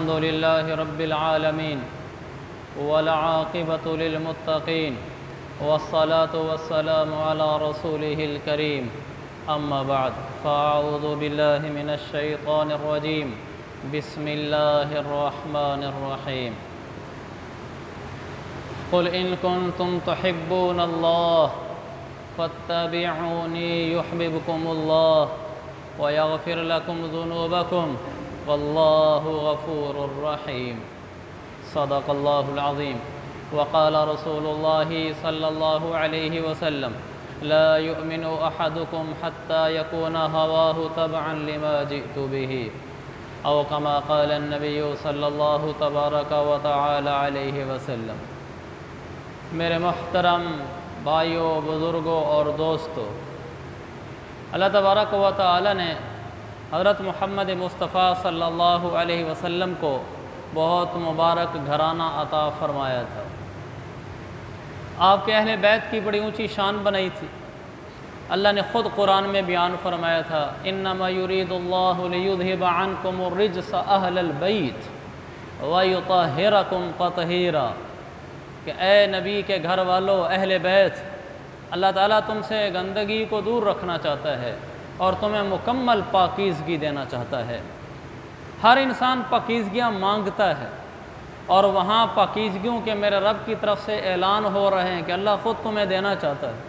الحمد لله رب العالمين والعاقبة للمتقين والصلاة والسلام على رسوله الكريم أما بعد فأعوذ بالله من الشيطان الرجيم بسم الله الرحمن الرحيم قل إن كنتم تحبون الله فاتبعوني يحببكم الله ويغفر لكم ذنوبكم والله غفور رحيم صدق الله العظيم وقال رسول الله صلى الله عليه وسلم لا يؤمن أحدكم حتى يكون هواه تبعا لما جئت به أو كما قال النبي صلى الله تبارك وتعالى عليه وسلم۔ میرے محترم بھائیوں، بزرگوں اور دوستوں، اللہ تبارک و تعالی نے حضرت محمد مصطفیٰ صلی اللہ علیہ وسلم کو بہت مبارک گھرانہ عطا فرمایا تھا۔ آپ کے اہل بیت کی بڑی اونچی شان بنائی تھی۔ اللہ نے خود قرآن میں بیان فرمایا تھا انما یرید اللہ لیذھب عنکم الرجس اہل البیت ویطہرکم تطہیرا، کہ اے نبی کے گھر والوں، اہل بیت، اللہ تعالیٰ تم سے گندگی کو دور رکھنا چاہتا ہے اور تمہیں مکمل پاکیزگی دینا چاہتا ہے۔ ہر انسان پاکیزگیاں مانگتا ہے، اور وہاں پاکیزگیوں کے میرے رب کی طرف سے اعلان ہو رہے ہیں کہ اللہ خود تمہیں دینا چاہتا ہے۔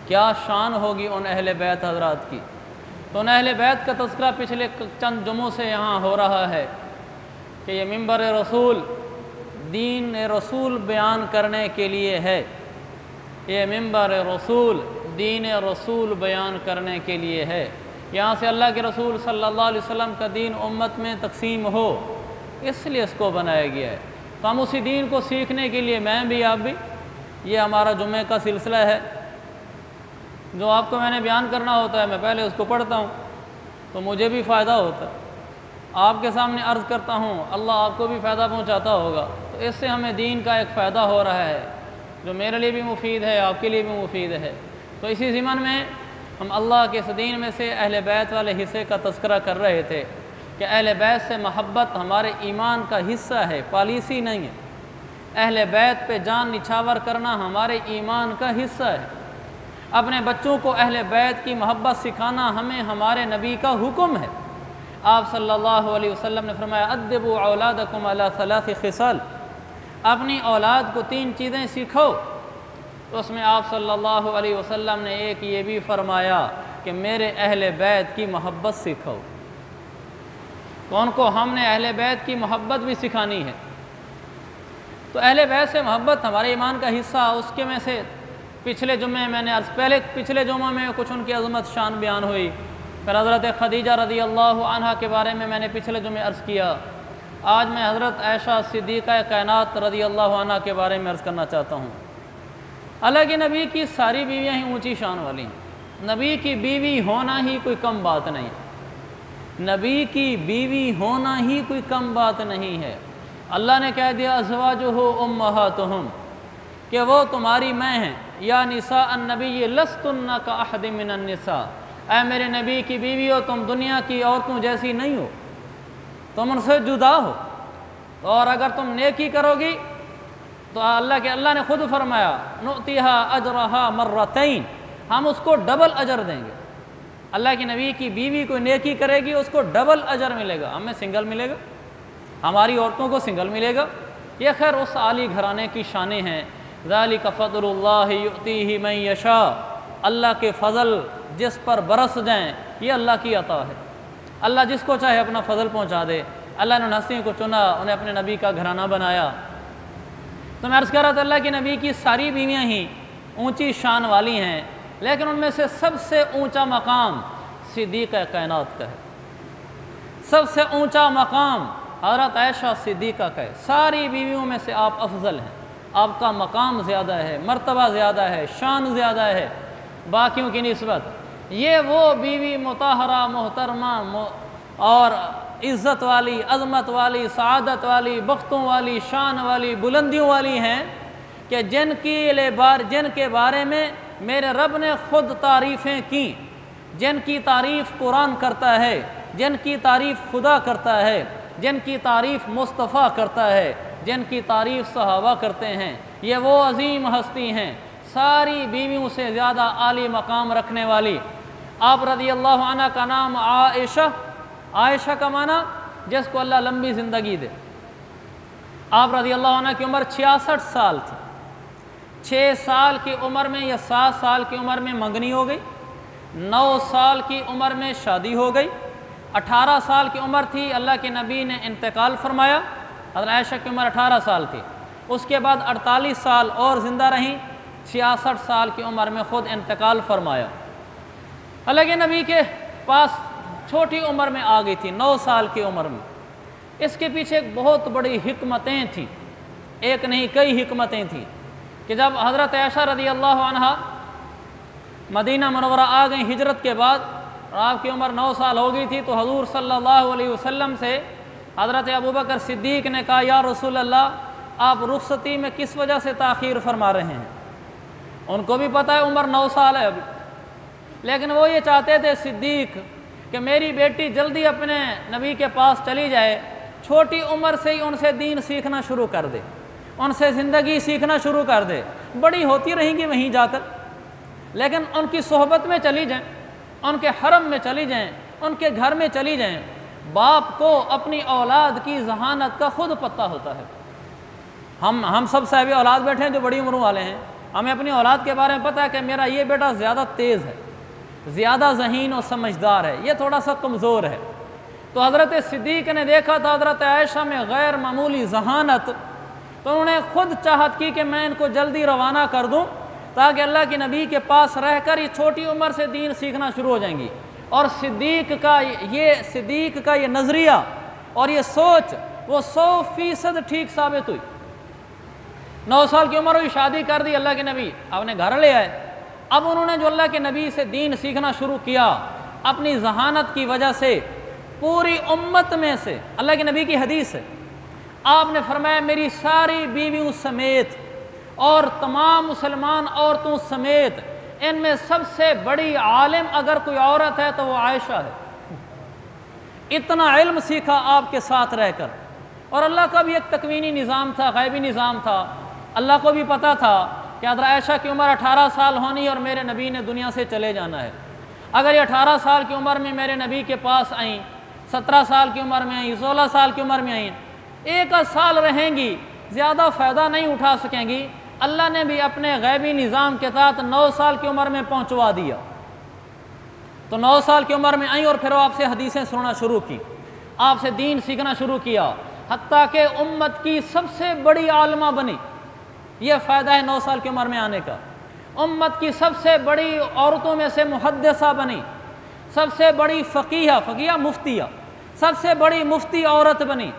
کیا شان ہوگی ان اہل بیت حضرات کی۔ تو ان اہل بیت کا تذکرہ پچھلے چند جمعوں سے یہاں ہو رہا ہے کہ یہ منبر رسول دین رسول بیان کرنے کے لیے ہے۔ یہ منبر رسول دین رسول بیان کرنے کے لیے ہے۔ یہاں سے اللہ کے رسول صلی اللہ علیہ وسلم کا دین امت میں تقسیم ہو، اس لیے اس کو بنایا گیا ہے۔ تو ہم اسی دین کو سیکھنے کے لیے میں بھی، آپ بھی، یہ ہمارا جمعہ کا سلسلہ ہے۔ جو آپ کو میں نے بیان کرنا ہوتا ہے میں پہلے اس کو پڑھتا ہوں تو مجھے بھی فائدہ ہوتا ہے، آپ کے سامنے عرض کرتا ہوں، اللہ آپ کو بھی فائدہ پہنچاتا ہوگا۔ تو اس سے ہمیں دین کا ایک فائدہ ہو رہا ہے جو میرے لیے بھی مفید ہے، آپ کے لیے بھی مفید ہے۔ تو اسی ضمن میں ہم اللہ کے اس دین میں سے اہل بیت والے حصے کا تذکرہ کر رہے تھے کہ اہل بیت سے محبت ہمارے ایمان کا حصہ ہے، پالیسی نہیں ہے۔ اہل بیت پہ جان نچھاور کرنا ہمارے ایمان کا حصہ ہے۔ اپنے بچوں کو اہل بیت کی محبت سکھانا ہمیں ہمارے نبی کا حکم ہے۔ آپ صلی اللہ علیہ وسلم نے فرمایا ادبوا اولادکم علی ثلاث خصال، اپنی اولاد کو 3 چیزیں سکھو۔ تو اس میں آپ صلی اللہ علیہ وسلم نے ایک یہ بھی فرمایا کہ میرے اہل بیت کی محبت سکھو۔ کون کو؟ ہم نے اہل بیت کی محبت بھی سکھانی ہے۔ تو اہل بیت سے محبت ہمارے ایمان کا حصہ، اس کے میں سے پچھلے جمعے میں نے پچھلے جمعہ میں کچھ ان کی عظمت شان بیان ہوئی، پھر حضرت خدیجہ رضی اللہ عنہا کے بارے میں نے پچھلے جمعے عرض کیا۔ آج میں حضرت عائشہ صدیقہ کائنات رضی اللہ عنہا کے بارے میں عرض کرنا چاہتا ہوں۔ اللہ کے نبی کی ساری بیویاں ہی اونچی شان والی ہیں۔ نبی کی بیوی ہونا ہی کوئی کم بات نہیں، نبی کی بیوی ہونا ہی کوئی کم بات نہیں ہے۔ اللہ نے کہہ دیا ازواجہ امہاتہم، کہ وہ تمہاری ماں ہیں۔ یا نساء النبی لستن کاحد من النساء، اے میرے نبی کی بیوی ہو، تم دنیا کی عورتوں جیسی نہیں ہو، تم ان سے جدا ہو۔ اور اگر تم نیکی کرو گی تو اللہ نے خود فرمایا نؤتیہا اجرہا مرتین، ہم اس کو ڈبل اجر دیں گے۔ اللہ کے نبی کی بیوی کوئی نیکی کرے گی اس کو ڈبل اجر ملے گا، ہمیں سنگل ملے گا، ہماری عورتوں کو سنگل ملے گا۔ یہ خیر اس عالی گھرانے کی شانیں ہیں۔ ذالک فضل اللہ یؤتیہ من یشاء، اللہ کے فضل جس پر برس جائیں یہ اللہ کی عطا ہے۔ اللہ جس کو چاہے اپنا فضل پہنچا دے۔ اللہ نے ہستیوں کو چنا، انہیں اپنے نبی کا گھرانہ بنایا۔ تو میں عرض کر رہا تھا اللہ کے نبی کی ساری بیویاں ہی اونچی شان والی ہیں، لیکن ان میں سے سب سے اونچا مقام صدیقہ کائنات کا ہے۔ سب سے اونچا مقام حضرت عائشہ صدیقہ کا ہے۔ ساری بیویوں میں سے آپ افضل ہیں، آپ کا مقام زیادہ ہے، مرتبہ زیادہ ہے، شان زیادہ ہے باقیوں کی نسبت۔ یہ وہ بیوی مطہرہ، محترمہ اور عزت والی، عظمت والی، سعادت والی، بختوں والی، شان والی، بلندیوں والی ہیں کہ جن کے بارے میں میرے رب نے خود تعریفیں کی، جن کی تعریف قرآن کرتا ہے، جن کی تعریف خدا کرتا ہے۔ جن کی تعریف مصطفیٰ کرتا ہے، جن کی تعریف صحابہ کرتے ہیں، یہ وہ عظیم ہستی ہیں، ساری بیویوں سے زیادہ عالی مقام رکھنے والی۔ آپ رضی اللہ عنہ کا نام عائشہ، عائشہ کا معنی جس کو اللہ لمبی زندگی دے۔ آپ رضی اللہ عنہ کی عمر 66 سال تھی۔ 6 سال کی عمر میں یا 7 سال کی عمر میں منگنی ہو گئی، 9 سال کی عمر میں شادی ہو گئی، 18 سال کی عمر تھی اللہ کے نبی نے انتقال فرمایا، حضرت عائشہ کی عمر 18 سال تھی۔ اس کے بعد 48 سال اور زندہ رہیں، 66 سال کی عمر میں خود انتقال فرمایا۔ اللہ کے نبی کے پاس چھوٹی عمر میں آ گئی تھی، 9 سال کی عمر میں۔ اس کے پیچھے ایک بہت بڑی حکمتیں تھیں، ایک نہیں کئی حکمتیں تھیں، کہ جب حضرت عائشہ رضی اللہ عنہ مدینہ منورہ آ گئیں ہجرت کے بعد، اور آپ کی عمر 9 سال ہو گئی تھی، تو حضور صلی اللہ علیہ وسلم سے حضرت ابوبکر صدیق نے کہا یا رسول اللہ آپ رخصتی میں کس وجہ سے تاخیر فرما رہے ہیں؟ ان کو بھی پتہ ہے عمر 9 سال ہے ابھی، لیکن وہ یہ چاہتے تھے صدیق کہ میری بیٹی جلدی اپنے نبی کے پاس چلی جائے، چھوٹی عمر سے ہی ان سے دین سیکھنا شروع کر دے، ان سے زندگی سیکھنا شروع کر دے، بڑی ہوتی رہیں گی وہیں جا کر، لیکن ان کی صحبت میں چلی جائیں، ان کے حرم میں چلی جائیں، ان کے گھر میں چلی جائیں۔ باپ کو اپنی اولاد کی ذہانت کا خود پتہ ہوتا ہے۔ ہم سب صاحب اولاد بیٹھے ہیں جو بڑی عمروں والے ہیں، ہمیں اپنی اولاد کے بارے میں پتہ ہے کہ میرا یہ بیٹا زیادہ تیز ہے، زیادہ ذہین و سمجھدار ہے، یہ تھوڑا سا کمزور ہے۔ تو حضرت صدیق نے دیکھا تھا حضرت عائشہ میں غیر معمولی ذہانت، تو انہوں نے خود چاہت کی کہ میں ان کو جلدی روانہ کر دوں تاکہ اللہ کے نبی کے پاس رہ کر یہ چھوٹی عمر سے دین سیکھنا شروع ہو جائیں گی۔ اور صدیق کا یہ نظریہ اور یہ سوچ وہ 100% ٹھیک ثابت ہوئی۔ 9 سال کی عمر ہوئی، شادی کر دی، اللہ کے نبی اپنے گھر لے آئے۔ اب انہوں نے جو اللہ کے نبی سے دین سیکھنا شروع کیا، اپنی ذہانت کی وجہ سے پوری امت میں سے، اللہ کے نبی کی حدیث ہے، آپ نے فرمایا میری ساری بیویوں سمیت اور تمام مسلمان عورتوں سمیت ان میں سب سے بڑی عالم اگر کوئی عورت ہے تو وہ عائشہ ہے۔ اتنا علم سیکھا آپ کے ساتھ رہ کر، اور اللہ کا بھی ایک تکوینی نظام تھا، غیبی نظام تھا۔ اللہ کو بھی پتہ تھا کہ حضرت عائشہ کی عمر 18 سال ہونی اور میرے نبی نے دنیا سے چلے جانا ہے۔ اگر یہ 18 سال کی عمر میں میرے نبی کے پاس آئیں، 17 سال کی عمر میں آئیں، 16 سال کی عمر میں آئیں، 1 سال رہیں گی، زیادہ فائدہ نہیں اٹھا سکیں گی۔ اللہ نے بھی اپنے غیبی نظام کے تحت 9 سال کی عمر میں پہنچوا دیا۔ تو 9 سال کی عمر میں آئیں اور پھر وہ آپ سے حدیثیں سننا شروع کی، آپ سے دین سیکھنا شروع کیا، حتیٰ کہ امت کی سب سے بڑی عالمہ بنی۔ یہ فائدہ ہے 9 سال کی عمر میں آنے کا۔ امت کی سب سے بڑی عورتوں میں سے محدثہ بنی، سب سے بڑی فقیہ مفتیہ، سب سے بڑی مفتی عورت بنی۔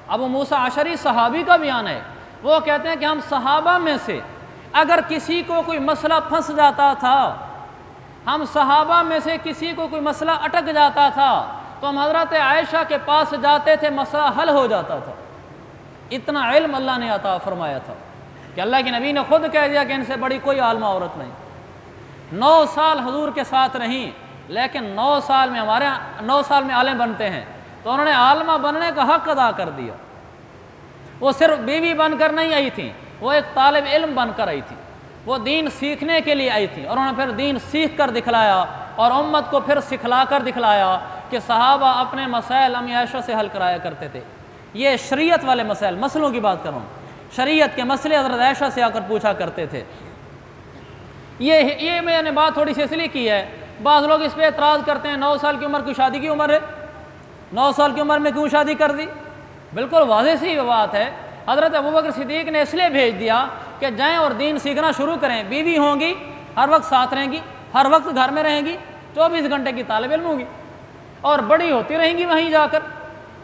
ابو موسیٰ اشعری صحابی کا بیان ہے، وہ کہتے ہیں کہ ہم صحابہ میں سے اگر کسی کو کوئی مسئلہ پھنس جاتا تھا، ہم صحابہ میں سے کسی کو کوئی مسئلہ اٹک جاتا تھا تو ہم حضرت عائشہ کے پاس جاتے تھے، مسئلہ حل ہو جاتا تھا۔ اتنا علم اللہ نے عطا فرمایا تھا کہ اللہ کے نبی نے خود کہہ دیا کہ ان سے بڑی کوئی عالمہ عورت نہیں۔ 9 سال حضور کے ساتھ رہیں، لیکن 9 سال میں عالم بنتے ہیں تو انہوں نے عالمہ بننے کا حق ادا کر دیا۔ وہ صرف بیوی بن کر نہیں آئی تھیں، وہ ایک طالب علم بن کر آئی تھی، وہ دین سیکھنے کے لیے آئی تھی، اور انہوں نے پھر دین سیکھ کر دکھلایا اور امت کو پھر سکھلا کر دکھلایا کہ صحابہ اپنے مسائل امی عائشہ سے حل کرایا کرتے تھے۔ یہ شریعت والے مسئلوں کی بات کروں، شریعت کے مسئلے حضرت عائشہ سے آ کر پوچھا کرتے تھے۔ یہ میں نے بات تھوڑی سی اس لیے کی ہے، بعض لوگ اس پہ اعتراض کرتے ہیں 9 سال کی عمر کوئی شادی کی عمر ہے، 9 سال کی عمر میں کیوں شادی کر دی؟ بالکل واضح سی بات ہے، حضرت ابوبکر صدیق نے اس لیے بھیج دیا کہ جائیں اور دین سیکھنا شروع کریں، بیوی ہوں گی، ہر وقت ساتھ رہیں گی، ہر وقت گھر میں رہیں گی، 24 گھنٹے کی طالب علم ہوگی اور بڑی ہوتی رہیں گی وہیں جا کر۔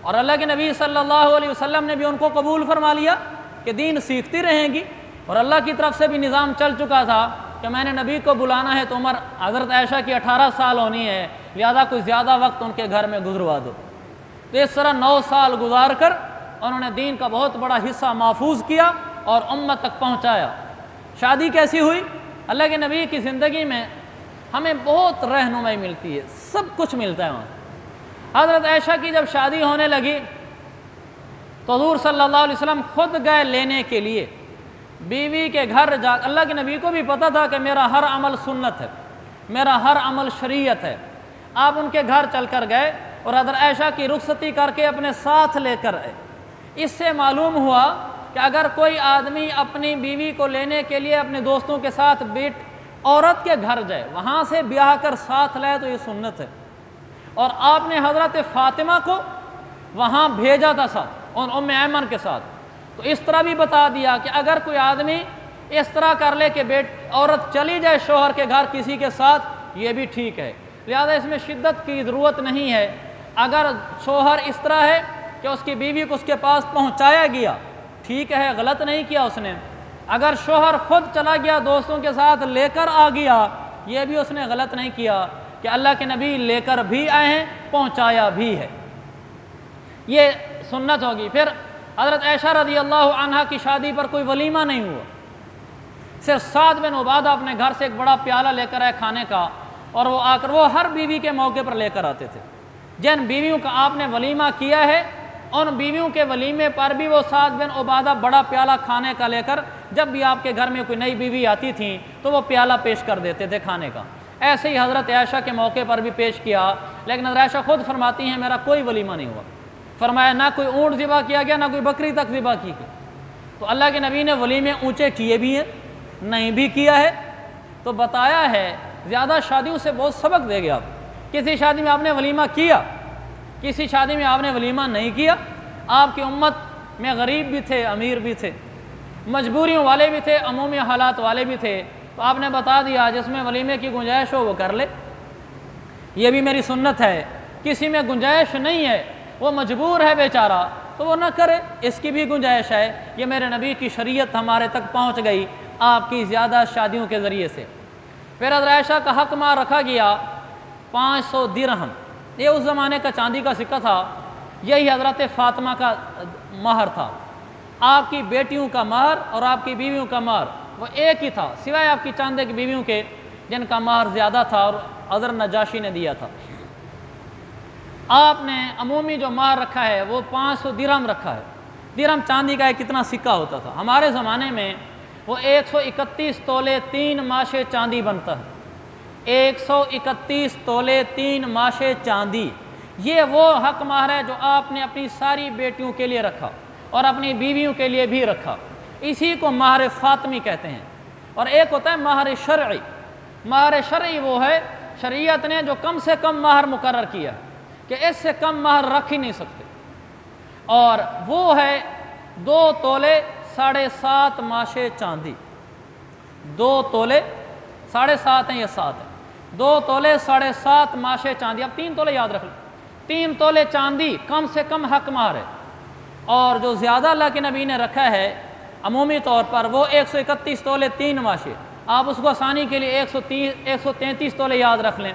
اور اللہ کے نبی صلی اللہ علیہ وسلم نے بھی ان کو قبول فرما لیا کہ دین سیکھتی رہیں گی، اور اللہ کی طرف سے بھی نظام چل چکا تھا کہ میں نے نبی کو بلانا ہے تو عمر حضرت عائشہ کی 18 سال ہونی ہے، لہذا کوئی زیادہ وقت ان کے گھر میں گزروا دو۔ تو اس طرح 9 سال گزار کر انہوں نے دین کا بہت بڑا حصہ محفوظ کیا اور امت تک پہنچایا۔ شادی کیسی ہوئی؟ اللہ کے نبی کی زندگی میں ہمیں بہت رہنمائی ملتی ہے، سب کچھ ملتا ہے وہاں۔ حضرت عائشہ کی جب شادی ہونے لگی تو حضور صلی اللہ علیہ وسلم خود گئے لینے کے لیے، بیوی کے گھر جا، اللہ کے نبی کو بھی پتہ تھا کہ میرا ہر عمل سنت ہے، میرا ہر عمل شریعت ہے۔ آپ ان کے گھر چل کر گئے اور حضرت عائشہ کی رخصتی کر کے اپنے ساتھ لے کر آئے۔ اس سے معلوم ہوا کہ اگر کوئی آدمی اپنی بیوی کو لینے کے لیے اپنے دوستوں کے ساتھ عورت کے گھر جائے، وہاں سے بیاہ کر ساتھ لائے تو یہ سنت ہے۔ اور آپ نے حضرت فاطمہ کو وہاں بھیجا تھا ساتھ اور ام ایمن کے ساتھ، تو اس طرح بھی بتا دیا کہ اگر کوئی آدمی اس طرح کر لے کہ عورت چلی جائے شوہر کے گھر کسی کے ساتھ، یہ بھی ٹھیک ہے، لہذا اس میں شدت کی ضرورت نہیں ہے۔ اگر شوہر اس طرح ہے کہ اس کی بیوی کو اس کے پاس پہنچایا گیا، ٹھیک ہے، غلط نہیں کیا اس نے۔ اگر شوہر خود چلا گیا دوستوں کے ساتھ لے کر آ گیا، یہ بھی اس نے غلط نہیں کیا کہ اللہ کے نبی لے کر بھی آئے ہیں، پہنچایا بھی ہے، یہ سنت ہوگی۔ پھر حضرت عائشہ رضی اللہ عنہا کی شادی پر کوئی ولیمہ نہیں ہوا، صرف سعد بن عبادہ اپنے گھر سے ایک بڑا پیالہ لے کر آئے کھانے کا، اور وہ آ کر وہ ہر بیوی کے موقع پر لے کر آتے تھے۔ جن بیویوں کا آپ نے ولیمہ کیا ہے ان بیویوں کے ولیمے پر بھی وہ سعد بن عبادہ بڑا پیالہ کھانے کا لے کر، جب بھی آپ کے گھر میں کوئی نئی بیوی آتی تھی تو وہ پیالہ پیش کر دیتے تھے کھانے کا۔ ایسے ہی حضرت عائشہ کے موقع پر بھی پیش کیا، لیکن حضرت عائشہ خود فرماتی ہیں میرا کوئی ولیمہ نہیں ہوا، فرمایا نہ کوئی اونٹ ذبح کیا گیا نہ کوئی بکری تک ذبح کی گئی۔ تو اللہ کے نبی نے ولیمے اونچے کیے بھی ہیں، نہیں بھی کیا ہے، تو بتایا ہے زیادہ شادیوں سے بہت سبق دے گیا۔ آپ کسی شادی میں آپ نے ولیمہ کیا، کسی شادی میں آپ نے ولیمہ نہیں کیا۔ آپ کی امت میں غریب بھی تھے، امیر بھی تھے، مجبوریوں والے بھی تھے، عمومی حالات والے بھی تھے، تو آپ نے بتا دیا جس میں ولیمے کی گنجائش ہو وہ کر لے، یہ بھی میری سنت ہے۔ کسی میں گنجائش نہیں ہے، وہ مجبور ہے بیچارہ، تو وہ نہ کرے، اس کی بھی گنجائش ہے۔ یہ میرے نبی کی شریعت ہمارے تک پہنچ گئی آپ کی زیادہ شادیوں کے ذریعے سے۔ پھر حضرت عائشہ کا حق مہر رکھا گیا 500 درہم، یہ اس زمانے کا چاندی کا سکہ تھا، یہی حضرت فاطمہ کا مہر تھا۔ آپ کی بیٹیوں کا مہر اور آپ کی بیویوں کا مہر وہ ایک ہی تھا، سوائے آپ کی چاندے کی بیویوں کے جن کا مہر زیادہ تھا اور حضرت نجاشی نے دیا تھا۔ آپ نے عمومی جو مہر رکھا ہے وہ 500 درہم رکھا ہے۔ درہم چاندی کا ایک کتنا سکہ ہوتا تھا، ہمارے زمانے میں وہ 131 تولے 3 ماشے چاندی بنتا ہے، 131 تولے 3 ماشے چاندی، یہ وہ حق مہر ہے جو آپ نے اپنی ساری بیٹیوں کے لیے رکھا اور اپنی بیویوں کے لیے بھی رکھا، اسی کو مہر فاطمی کہتے ہیں۔ اور ایک ہوتا ہے مہر شرعی، مہر شرعی وہ ہے شریعت نے جو کم سے کم مہر مقرر کیا ہے کہ اس سے کم مہر رکھ ہی نہیں سکتے، اور وہ ہے 2 تولے 7.5 ماشے چاندی، 2 تولے 7.5 ہیں، یہ 7 ہے، 2 تولے 7.5 ماشے چاندی، اب 3 تولے یاد رکھ لیں، 3 تولے چاندی کم سے کم حق مہر ہے۔ اور جو زیادہ اللہ کے نبی نے رکھا ہے عمومی طور پر وہ 131 تولے 3 ماشے، آپ اس کو آسانی کے لیے 133 تولے یاد رکھ لیں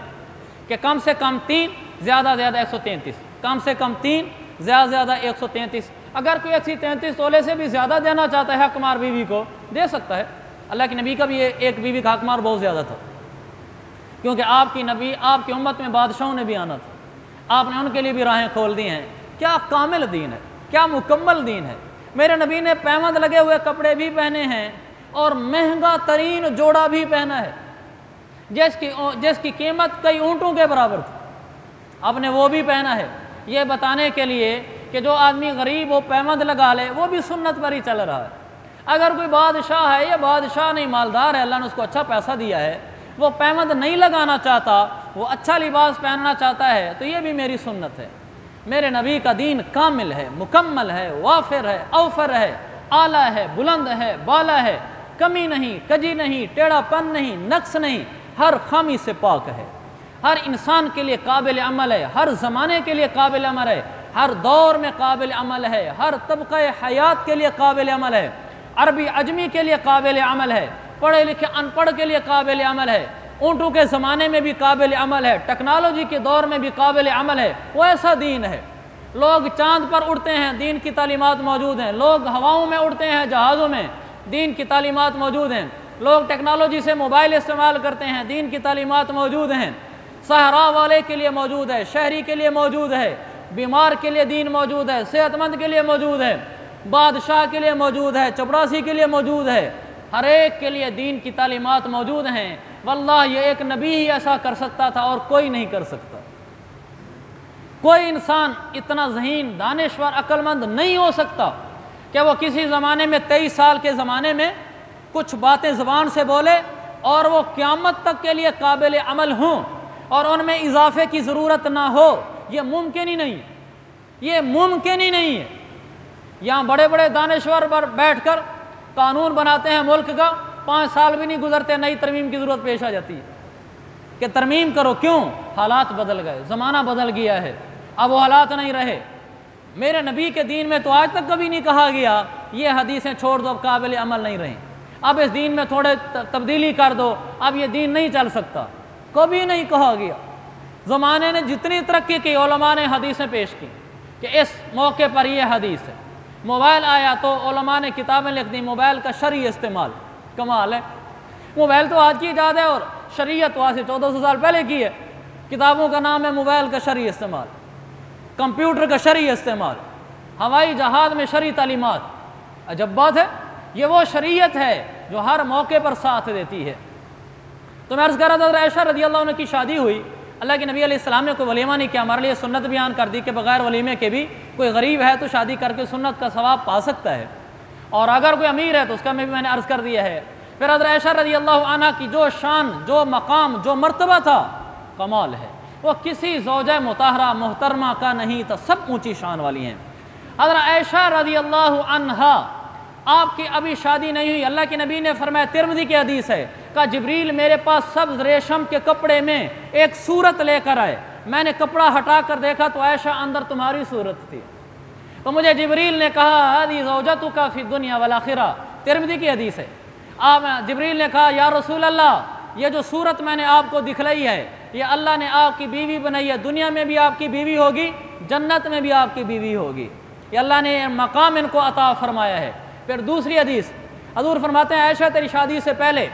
کہ کم سے کم 3 زیادہ زیادہ 133، کم سے کم 3 زیادہ زیادہ 133۔ اگر کوئی 133 تولے سے بھی زیادہ دینا چاہتا ہے حق مہر بیوی کو دے سکتا ہے۔ اللہ کے نبی کا بھی ایک بیوی کا حق مہر بہت زیادہ تھا، کیونکہ آپ کی نبی آپ کی امت میں بادشاہوں نے بھی آنا تھا، آپ نے ان کے لیے بھی راہیں کھول دی ہیں۔ کیا کامل دین ہے، کیا مکمل دین ہے۔ میرے نبی نے پیوند لگے ہوئے کپڑے بھی پہنے ہیں اور مہنگا ترین جوڑا بھی پہنا ہے جس کی قیمت کئی اونٹوں کے برابر تھی، آپ نے وہ بھی پہنا ہے، یہ بتانے کے لیے کہ جو آدمی غریب ہو پیوند لگا لے وہ بھی سنت پر ہی چل رہا ہے۔ اگر کوئی بادشاہ ہے یا بادشاہ نہیں مالدار ہے، اللہ نے اس کو اچھا پیسہ دیا ہے، وہ پیوند نہیں لگانا چاہتا، وہ اچھا لباس پہننا چاہتا ہے، تو یہ بھی میری سنت ہے۔ میرے نبی کا دین کامل ہے، مکمل ہے، وافر ہے، اوفر ہے، اعلیٰ ہے، بلند ہے، بالا ہے، کمی نہیں، کجی نہیں، ٹیڑھا پن نہیں، نقص نہیں، ہر خامی سے پاک ہے، ہر انسان کے لیے قابل عمل ہے، ہر زمانے کے لیے قابل عمل ہے، ہر دور میں قابل عمل ہے، ہر طبقہ حیات کے لیے قابل عمل ہے، عربی عجمی کے لیے قابل عمل ہے، پڑھے لکھے ان پڑھ کے لیے قابل عمل ہے، اونٹوں کے زمانے میں بھی قابل عمل ہے، ٹیکنالوجی کے دور میں بھی قابل عمل ہے۔ وہ ایسا دین ہے، لوگ چاند پر اڑتے ہیں، دین کی تعلیمات موجود ہیں، لوگ ہواؤں میں اڑتے ہیں جہازوں میں، دین کی تعلیمات موجود ہیں، لوگ ٹیکنالوجی سے موبائل استعمال کرتے ہیں، دین کی تعلیمات موجود ہیں، صحرا والے کے لیے موجود ہے، شہری کے لیے موجود ہے، بیمار کے لیے دین موجود ہے، صحت مند کے لیے موجود ہے، بادشاہ کے لیے موجود ہے، چپڑاسی کے لیے موجود ہے، ہر ایک کے لیے دین کی تعلیمات موجود ہیں۔ واللہ یہ ایک نبی ہی ایسا کر سکتا تھا اور کوئی نہیں کر سکتا۔ کوئی انسان اتنا ذہین، دانشور، عقل مند نہیں ہو سکتا کہ وہ کسی زمانے میں 23 سال کے زمانے میں کچھ باتیں زبان سے بولے اور وہ قیامت تک کے لیے قابل عمل ہوں اور ان میں اضافے کی ضرورت نہ ہو۔ یہ ممکن ہی نہیں ہے، یہ ممکن ہی نہیں ہے۔ یہاں بڑے بڑے دانشور پر بیٹھ کر قانون بناتے ہیں ملک کا، 5 سال بھی نہیں گزرتے نئی ترمیم کی ضرورت پیش آ جاتی ہے کہ ترمیم کرو۔ کیوں؟ حالات بدل گئے، زمانہ بدل گیا ہے، اب وہ حالات نہیں رہے۔ میرے نبی کے دین میں تو آج تک کبھی نہیں کہا گیا یہ حدیثیں چھوڑ دو، اب قابل عمل نہیں رہیں، اب اس دین میں تھوڑے تبدیلی کر دو، اب یہ دین نہیں چل سکتا، کبھی نہیں کہا گیا۔ زمانے نے جتنی ترقی کی، علماء نے حدیثیں پیش کی کہ اس موقع پر یہ حدیث ہے۔ موبائل آیا تو علماء نے کتابیں لکھ دی، موبائل کا شرعی استعمال۔ کمال ہے، موبائل تو آج کی ایجاد ہے اور شریعت تو آج سے 1400 سال پہلے کی ہے۔ کتابوں کا نام ہے موبائل کا شرعی استعمال، کمپیوٹر کا شرعی استعمال، ہوائی جہاز میں شرعی تعلیمات۔ عجب بات ہے، یہ وہ شریعت ہے جو ہر موقع پر ساتھ دیتی ہے۔ تو میں عرض کر رہا تھا، حضرت عائشہ رضی اللہ عنہ کی شادی ہوئی، اللہ کے نبی علیہ السلام نے کوئی ولیمہ نہیں کیا، ہمارے لیے سنت بیان کر دی کہ بغیر ولیمے کے بھی کوئی غریب ہے تو شادی کر کے سنت کا ثواب پا سکتا ہے، اور اگر کوئی امیر ہے تو اس کا میں نے عرض کر دیا ہے۔ پھر حضرت عائشہ رضی اللہ عنہ کی جو شان، جو مقام، جو مرتبہ تھا، کمال ہے، وہ کسی زوجہ مطہرہ محترمہ کا نہیں تھا، سب اونچی شان والی ہیں۔ حضرت عائشہ رضی اللہ عنہا آپ کی ابھی شادی نہیں ہوئی، اللہ کے نبی نے فرمایا، ترمذی کی حدیث ہے، کہ جبریل میرے پاس سبز ریشم کے کپڑے میں ایک صورت لے کر آئے، میں نے کپڑا ہٹا کر دیکھا تو عائشہ اندر تمہاری صورت تھی، تو مجھے جبریل نے کہا ہذی زوجتک فی الدنیا والآخرہ، ترمذی کی حدیث ہے۔ جبریل نے کہا یا رسول اللہ، یہ جو صورت میں نے آپ کو دکھلائی ہے یہ اللہ نے آپ کی بیوی بنائی ہے، دنیا میں بھی آپ کی بیوی ہوگی، جنت میں بھی آپ کی بیوی ہوگی، یہ اللہ نے مقام ان کو عطا فرمایا ہے۔ پھر دوسری حدیث، حضور فرماتے ہیں عائشہ تیری شادی سے پہلے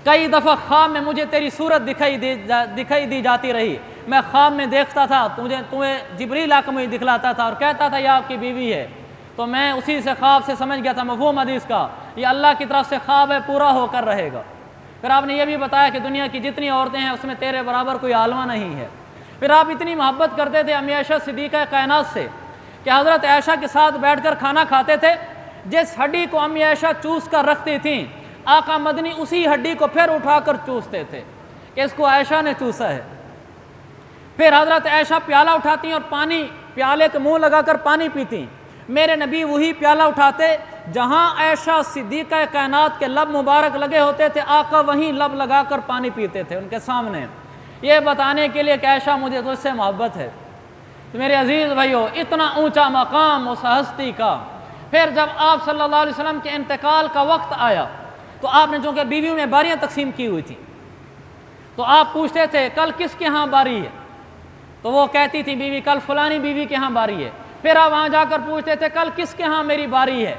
کئی دفعہ خواب میں مجھے تیری صورت دکھائی دی جاتی رہی، میں خواب میں دیکھتا تھا، تمہیں جبریل آ کے مجھے دکھلاتا تھا اور کہتا تھا یہ آپ کی بیوی ہے، تو میں اسی سے خواب سے سمجھ گیا تھا مفہوم حدیث کا، یہ اللہ کی طرف سے خواب ہے، پورا ہو کر رہے گا۔ پھر آپ نے یہ بھی بتایا کہ دنیا کی جتنی عورتیں ہیں اس میں تیرے برابر کوئی عالمہ نہیں ہے۔ پھر آپ اتنی محبت کرتے تھے امی عائشہ صدیقہ کائنات سے کہ حضرت عائشہ کے ساتھ بیٹھ کر کھانا کھاتے تھے، جس ہڈی کو امی عائشہ چوس کر رکھتی تھیں آقا مدنی اسی ہڈی کو پھر اٹھا کر چوستے تھے کہ اس کو عائشہ نے چوسا ہے۔ پھر حضرت عائشہ پیالہ اٹھاتی اور پانی پیالے کے منہ لگا کر پانی پیتی، میرے نبی وہی پیالہ اٹھاتے جہاں عائشہ صدیقہ کائنات کے لب مبارک لگے ہوتے تھے، آقا وہیں لب لگا کر پانی پیتے تھے ان کے سامنے، یہ بتانے کے لیے کہ عائشہ مجھے تجھ سے محبت ہے۔ تو میرے عزیز بھائیو، اتنا اونچا مقام اس ہستی کا۔ پھر جب آپ صلی اللہ علیہ وسلم کے انتقال کا وقت آیا تو آپ نے چونکہ بیویوں میں باریاں تقسیم کی ہوئی تھی، تو آپ پوچھتے تھے کل کس کے ہاں باری ہے، تو وہ کہتی تھی بیوی کل فلانی بیوی کے ہاں باری ہے۔ پھر آپ وہاں جا کر پوچھتے تھے کل کس کے ہاں میری باری ہے،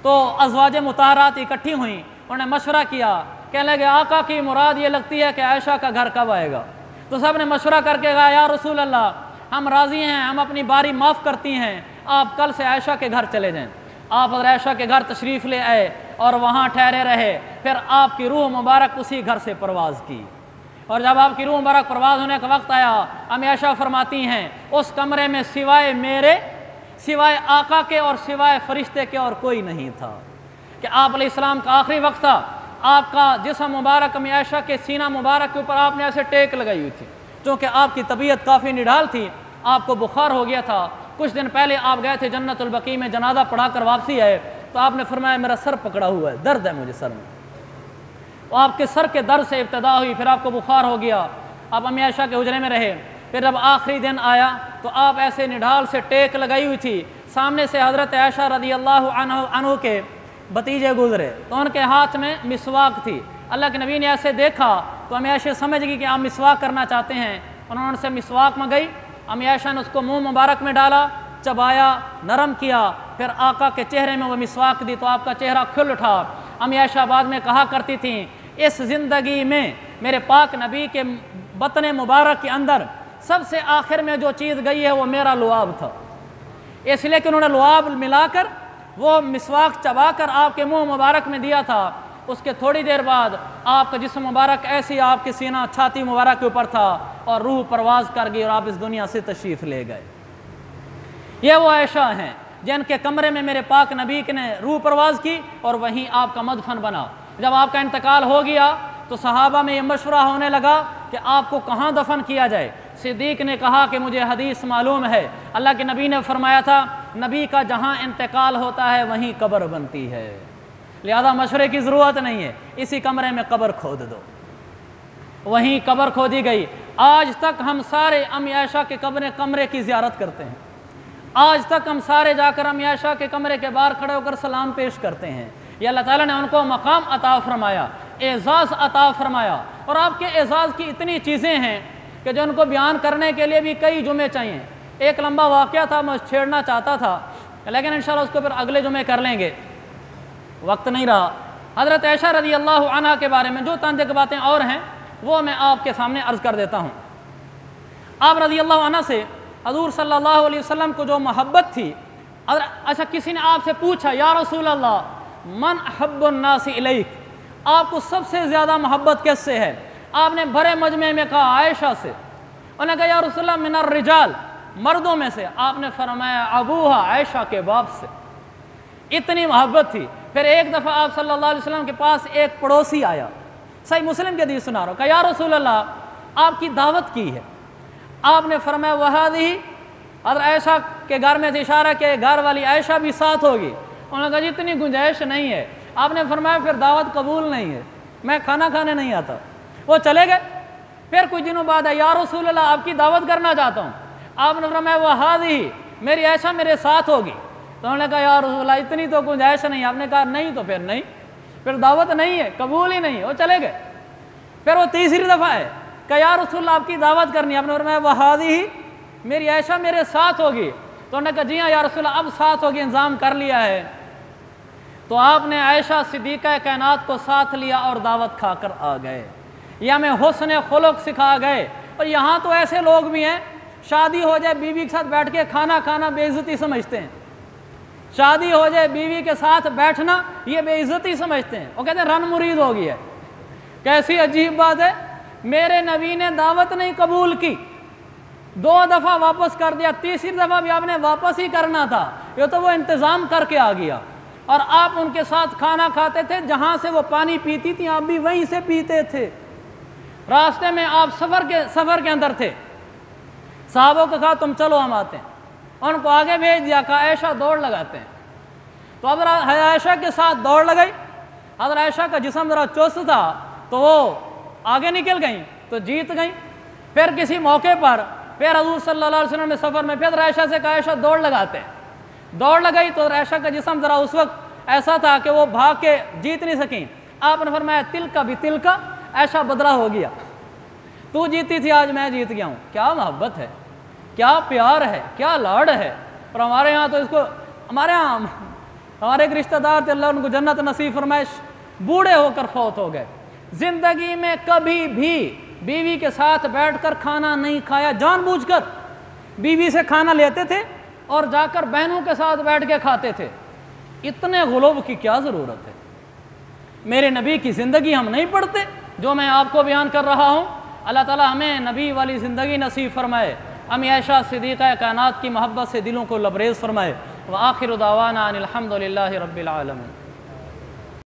تو ازواج مطہرات اکٹھی ہوئیں، انہوں نے مشورہ کیا، کہنے لگے آقا کی مراد یہ لگتی ہے کہ عائشہ کا گھر کب آئے گا، تو سب نے مشورہ کر کے کہا یا رسول اللہ ہم راضی ہیں، ہم اپنی باری معاف کرتی ہیں، آپ کل سے عائشہ کے گھر چلے جائیں۔ آپ حضرت عائشہ کے گھر تشریف لے آئے اور وہاں ٹھہرے رہے، پھر آپ کی روح مبارک اسی گھر سے پرواز کی، اور جب آپ کی روح مبارک پرواز ہونے کا وقت آیا، امی عائشہ فرماتی ہیں اس کمرے میں سوائے میرے، سوائے آقا کے اور سوائے فرشتے کے اور کوئی نہیں تھا، کہ آپ علیہ السلام کا آخری وقت تھا، آپ کا جسم مبارک امی عائشہ کے سینہ مبارک کے اوپر آپ نے ایسے ٹیک لگائی ہوئی تھی، چونکہ آپ کی طبیعت کافی نڈال تھی، آپ کو بخار ہو گیا تھا، کچھ دن پہلے آپ گئے تھے جنت البقیع میں جنازہ پڑھا کر واپسی آئے تو آپ نے فرمایا میرا سر پکڑا ہوا ہے، درد ہے مجھے سر میں، تو آپ کے سر کے درد سے ابتدا ہوئی، پھر آپ کو بخار ہو گیا، آپ امی عائشہ کے حجرے میں رہے، پھر جب آخری دن آیا تو آپ ایسے نڈال سے ٹیک لگائی ہوئی تھی، سامنے سے حضرت عائشہ رضی اللہ عنہ کے بھتیجے گزرے تو ان کے ہاتھ میں مسواک تھی، اللہ کے نبی نے ایسے دیکھا تو امی عائشہ سمجھ گئی کہ آپ مسواک کرنا چاہتے ہیں، انہوں نے ان سے مسواک منگائی، امی عائشہ نے اس کو منہ مبارک میں ڈالا، چبایا، نرم کیا، پھر آقا کے چہرے میں وہ مسواک دی تو آپ کا چہرہ کھل اٹھا۔ امی عائشہ بعد میں کہا کرتی تھیں اس زندگی میں میرے پاک نبی کے بطن مبارک کے اندر سب سے آخر میں جو چیز گئی ہے وہ میرا لعاب تھا، اس لیے کہ انہوں نے لعاب ملا کر وہ مسواک چبا کر آپ کے منہ مبارک میں دیا تھا۔ اس کے تھوڑی دیر بعد آپ کا جسم مبارک ایسی آپ کے سینہ چھاتی مبارک کے اوپر تھا اور روح پرواز کر گئی اور آپ اس دنیا سے تشریف لے گئے۔ یہ وہ عائشہ ہیں جن کے کمرے میں میرے پاک نبی نے روح پرواز کی اور وہیں آپ کا مدفن بنا۔ جب آپ کا انتقال ہو گیا تو صحابہ میں یہ مشورہ ہونے لگا کہ آپ کو کہاں دفن کیا جائے۔ صدیق نے کہا کہ مجھے حدیث معلوم ہے، اللہ کے نبی نے فرمایا تھا نبی کا جہاں انتقال ہوتا ہے وہیں قبر بنتی ہے، لہذا مشورے کی ضرورت نہیں ہے، اسی کمرے میں قبر کھود دو۔ وہیں قبر کھودی گئی۔ آج تک ہم سارے امی عائشہ کے کمرے کی زیارت کرتے ہیں، آج تک ہم سارے جا کر امی عائشہ کے کمرے کے باہر کھڑے ہو کر سلام پیش کرتے ہیں۔ یہ اللہ تعالیٰ نے ان کو مقام عطا فرمایا، اعزاز عطا فرمایا، اور آپ کے اعزاز کی اتنی چیزیں ہیں کہ جو ان کو بیان کرنے کے لیے بھی کئی جمعے چاہیے۔ ایک لمبا واقعہ تھا، میں چھیڑنا چاہتا تھا لیکن انشاءاللہ اس کو پھر اگلے جمعے کر لیں گے، وقت نہیں رہا۔ حضرت عائشہ رضی اللہ عنہ کے بارے میں جو تاندے باتیں اور ہیں وہ میں آپ کے سامنے عرض کر دیتا ہوں۔ آپ رضی اللہ عنہ سے حضور صلی اللہ علیہ وسلم کو جو محبت تھی، اچھا کسی نے آپ سے پوچھا یا رسول اللہ من احب الناس الیک، آپ کو سب سے زیادہ محبت کس سے ہے؟ آپ نے بڑے مجمع میں کہا عائشہ سے۔ انہوں نے کہا یا رسول اللہ من الرجال، مردوں میں سے؟ آپ نے فرمایا ابوہا، عائشہ کے باپ سے۔ اتنی محبت تھی۔ پھر ایک دفعہ آپ صلی اللہ علیہ وسلم کے پاس ایک پڑوسی آیا، صحیح مسلم کے حدیث سنا رہا ہوں، کہا یا رسول اللہ آپ کی دعوت کی ہے۔ آپ نے فرمایا وہذہ، حضرت عائشہ کے گھر میں سے اشارہ کہ گھر والی عائشہ بھی ساتھ ہوگی۔ انہوں نے کہا جی اتنی گنجائش نہیں ہے۔ آپ نے فرمایا پھر دعوت قبول نہیں ہے، میں کھانا کھانے نہیں آتا۔ وہ چلے گئے۔ پھر کچھ دنوں بعد ہے یا رسول اللہ آپ کی دعوت کرنا چاہتا ہوں۔ آپ نے فرمایا وہذہ، میری عائشہ میرے ساتھ ہوگی۔ تو انہوں نے کہا یا رسول اللہ اتنی تو گنجائش نہیں۔ آپ نے کہا نہیں تو پھر نہیں، پھر دعوت نہیں ہے، قبول ہی نہیں ہے۔ وہ چلے گئے۔ پھر وہ تیسری دفعہ ہے کہ یا رسول اللہ آپ کی دعوت کرنی ہے۔ آپ نے فرمایا وہذہ، میری عائشہ میرے ساتھ ہوگی۔ تو انہوں نے کہا جی ہاں یا رسول اللہ اب ساتھ ہوگی، انتظام کر لیا ہے۔ تو آپ نے عائشہ صدیقہ کائنات کو ساتھ لیا اور دعوت کھا کر آ گئے، یا میں حسن خلق سکھا گئے۔ اور یہاں تو ایسے لوگ بھی ہیں شادی ہو جائے بیوی کے ساتھ بیٹھ کے کھانا کھانا بے عزتی سمجھتے ہیں، شادی ہو جائے بیوی کے ساتھ بیٹھنا یہ بے عزتی سمجھتے ہیں، وہ کہتے ہیں رن مرید ہو گیا ہے۔ کیسی عجیب بات ہے، میرے نبی نے دعوت نہیں قبول کی، 2 دفعہ واپس کر دیا، تیسری دفعہ بھی آپ نے واپس ہی کرنا تھا، یہ تو وہ انتظام کر کے آ گیا۔ اور آپ ان کے ساتھ کھانا کھاتے تھے، جہاں سے وہ پانی پیتی تھی آپ بھی وہیں سے پیتے تھے۔ راستے میں آپ سفر کے اندر تھے، صحابوں کو کہا تم چلو ہم آتے ہیں، ان کو آگے بھیج دیا، کہا عائشہ دوڑ لگاتے ہیں۔ تو اب عائشہ کے ساتھ دوڑ لگئی۔ حضرت عائشہ کا جسم ذرا چست تھا تو وہ آگے نکل گئیں تو جیت گئیں۔ پھر کسی موقع پر پھر حضور صلی اللہ علیہ وسلم نے سفر میں پھر عائشہ سے کہا عائشہ دوڑ لگاتے ہیں، دوڑ لگئی تو عائشہ کا جسم ذرا اس وقت ایسا تھا کہ وہ بھاگ کے جیت نہیں سکیں۔ آپ نے فرمایا تل کا بھی تل کا، عائشہ بدلا ہو گیا، تو جیتی تھی آج میں جیت گیا ہوں۔ کیا محبت ہے، کیا پیار ہے، کیا لاڑ ہے۔ اور ہمارے یہاں تو اس کو ہمارے ایک رشتہ دار تھے، اللہ ان کو جنت نصیب فرمائے، بوڑھے ہو کر فوت ہو گئے، زندگی میں کبھی بھی بیوی کے ساتھ بیٹھ کر کھانا نہیں کھایا، جان بوجھ کر بیوی سے کھانا لیتے تھے اور جا کر بہنوں کے ساتھ بیٹھ کے کھاتے تھے۔ اتنے غلو کی کیا ضرورت ہے؟ میرے نبی کی زندگی ہم نہیں پڑھتے جو میں آپ کو بیان کر رہا ہوں؟ اللہ تعالی ہمیں نبی والی زندگی نصیب فرمائے، امی عائشہ صدیقہ کائنات کی محبت سے دلوں کو لبریز فرمائے۔ وآخر دعوانا ان الحمد للہ رب العالمین۔